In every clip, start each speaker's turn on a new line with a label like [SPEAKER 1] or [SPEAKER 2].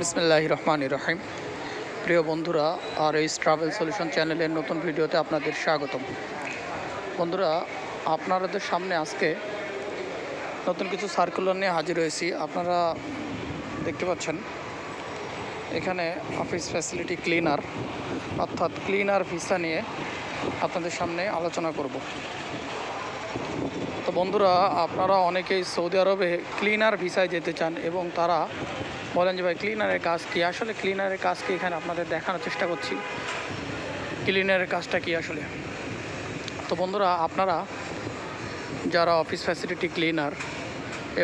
[SPEAKER 1] বিসমিল্লাহির রহমানির রহিম। প্রিয় বন্ধুরা, আর এই ট্রাভেল সলিউশন চ্যানেলের নতুন ভিডিওতে আপনাদের স্বাগতম। বন্ধুরা, আপনাদের সামনে আজকে নতুন কিছু সার্কুলার নিয়ে হাজির হয়েছি। আপনারা দেখতে পাচ্ছেন এখানে অফিস ফ্যাসিলিটি ক্লিনার অর্থাৎ ক্লিনার ভিসা নিয়ে আপনাদের সামনে আলোচনা করব। তো বন্ধুরা, আপনারা অনেকেই সৌদি আরবে ক্লিনার ভিসায় যেতে চান এবং তারা বলেন যে ভাই ক্লিনারের কাজ কী। আসলে ক্লিনারের কাজ কী এখানে আপনাদের দেখানোর চেষ্টা করছি ক্লিনারের কাজটা কী আসলে। তো বন্ধুরা, আপনারা যারা অফিস ফ্যাসিলিটি ক্লিনার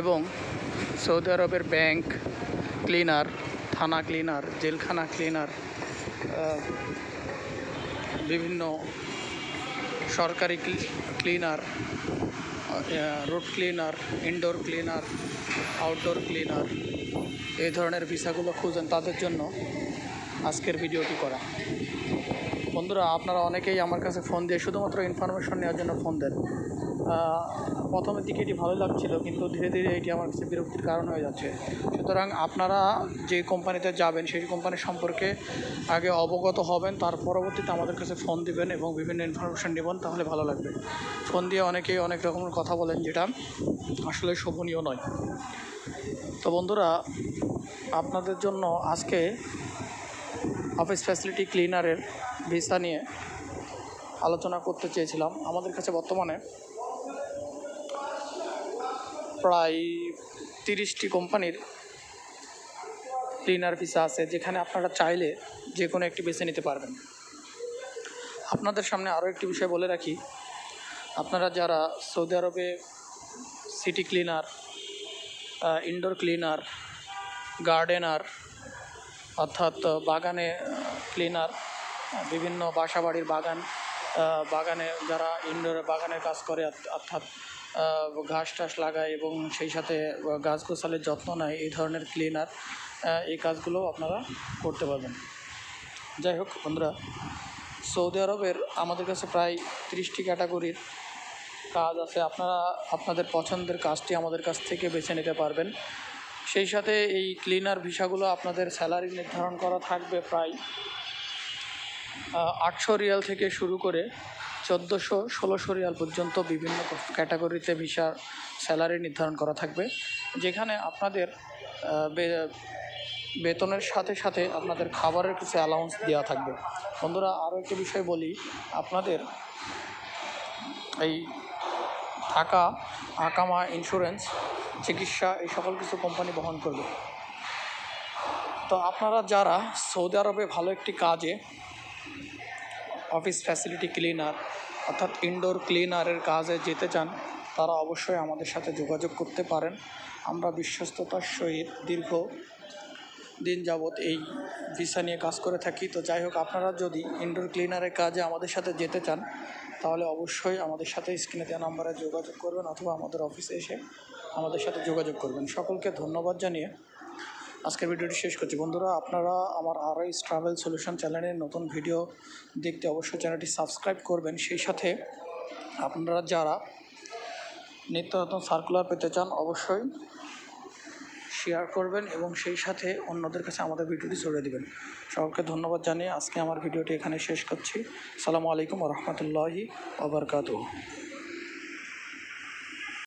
[SPEAKER 1] এবং সৌদি আরবের ব্যাংক ক্লিনার, থানা ক্লিনার, জেলখানা ক্লিনার, বিভিন্ন সরকারি cleaner, road cleaner, indoor cleaner, outdoor cleaner, এই ধরনের ভিসাগুলো খুঁজেন, তাদের জন্য আজকের ভিডিওটি করা। বন্ধুরা, আপনারা অনেকেই আমার কাছে ফোন দিয়ে শুধুমাত্র ইনফরমেশন নেওয়ার জন্য ফোন দেন। প্রথমের দিকে এটি ভালো লাগছিল, কিন্তু ধীরে ধীরে এটি আমার কাছে বিরক্তির কারণ হয়ে যাচ্ছে। সুতরাং আপনারা যে কোম্পানিতে যাবেন সেই কোম্পানি সম্পর্কে আগে অবগত হবেন, তার পরবর্তীতে আমাদের কাছে ফোন দিবেন এবং বিভিন্ন ইনফরমেশন নেবেন, তাহলে ভালো লাগবে। ফোন দিয়ে অনেকেই অনেক রকমের কথা বলেন, যেটা আসলে শোভনীয় নয়। তো বন্ধুরা, আপনাদের জন্য আজকে অফিস ফ্যাসিলিটি ক্লিনারের ভিসা নিয়ে আলোচনা করতে চেয়েছিলাম। আমাদের কাছে বর্তমানে প্রায় 30টি কোম্পানির ক্লিনার ভিসা আছে, যেখানে আপনারা চাইলে যে কোনো একটি বেছে নিতে পারবেন। আপনাদের সামনে আরও একটি বিষয় বলে রাখি, আপনারা যারা সৌদি আরবে city cleaner, indoor cleaner, gardener অর্থাৎ বাগানে ক্লিনার, বিভিন্ন বাসাবাড়ির বাগানে যারা ইনডোরে বাগানের কাজ করে, অর্থাৎ ঘাস টাস লাগায় এবং সেই সাথে গাছ গোছালের যত্ন নেয়, এই ধরনের ক্লিনার, এই কাজগুলো আপনারা করতে পারবেন। যাই হোক বন্ধুরা, সৌদি আরবের আমাদের কাছে প্রায় 30টি ক্যাটাগরির কাজ আছে। আপনারা আপনাদের পছন্দের কাজটি আমাদের কাছ থেকে বেছে নিতে পারবেন। সেই সাথে এই ক্লিনার ভিসাগুলো আপনাদের স্যালারি নির্ধারণ করা থাকবে প্রায় 800 রিয়াল থেকে শুরু করে 1400-1600 রিয়াল পর্যন্ত বিভিন্ন ক্যাটাগরিতে ভিসার স্যালারি নির্ধারণ করা থাকবে, যেখানে আপনাদের বেতনের সাথে সাথে আপনাদের খাবারের কিছু অ্যালাউন্স দেওয়া থাকবে। বন্ধুরা, আরও একটি বিষয় বলি, আপনাদের এই থাকা, আকামা, ইন্স্যুরেন্স, চিকিৎসা, এই সকল কিছু কোম্পানি বহন করবে। তো আপনারা যারা সৌদি আরবে ভালো একটি কাজে অফিস ফ্যাসিলিটি ক্লিনার অর্থাৎ ইনডোর ক্লিনারের কাজে যেতে চান, তারা অবশ্যই আমাদের সাথে যোগাযোগ করতে পারেন। আমরা বিশ্বস্ততার সহিত দীর্ঘ দিন যাবৎ এই ভিসা নিয়ে কাজ করে থাকি। তো যাই হোক, আপনারা যদি ইনডোর ক্লিনারের কাজে আমাদের সাথে যেতে চান, তাহলে অবশ্যই আমাদের সাথে স্ক্রিনে দেওয়া নাম্বারে যোগাযোগ করবেন অথবা আমাদের অফিসে এসে আমাদের সাথে যোগাযোগ করবেন। সকলকে ধন্যবাদ জানিয়ে আজকের ভিডিওটি শেষ করছি। বন্ধুরা, আপনারা আমার আরও ট্রাভেল সলিউশন চ্যানেলের নতুন ভিডিও দেখতে অবশ্যই চ্যানেলটি সাবস্ক্রাইব করবেন। সেই সাথে আপনারা যারা নিত্য নতুন সার্কুলার পেতে চান, অবশ্যই শেয়ার করবেন এবং সেই সাথে অন্যদের কাছে আমাদের ভিডিওটি ছড়িয়ে দেবেন। সকলকে ধন্যবাদ জানিয়ে আজকে আমার ভিডিওটি এখানে শেষ করছি। আসসালামু আলাইকুম ওয়া রাহমাতুল্লাহি ওয়া বারাকাতুহু।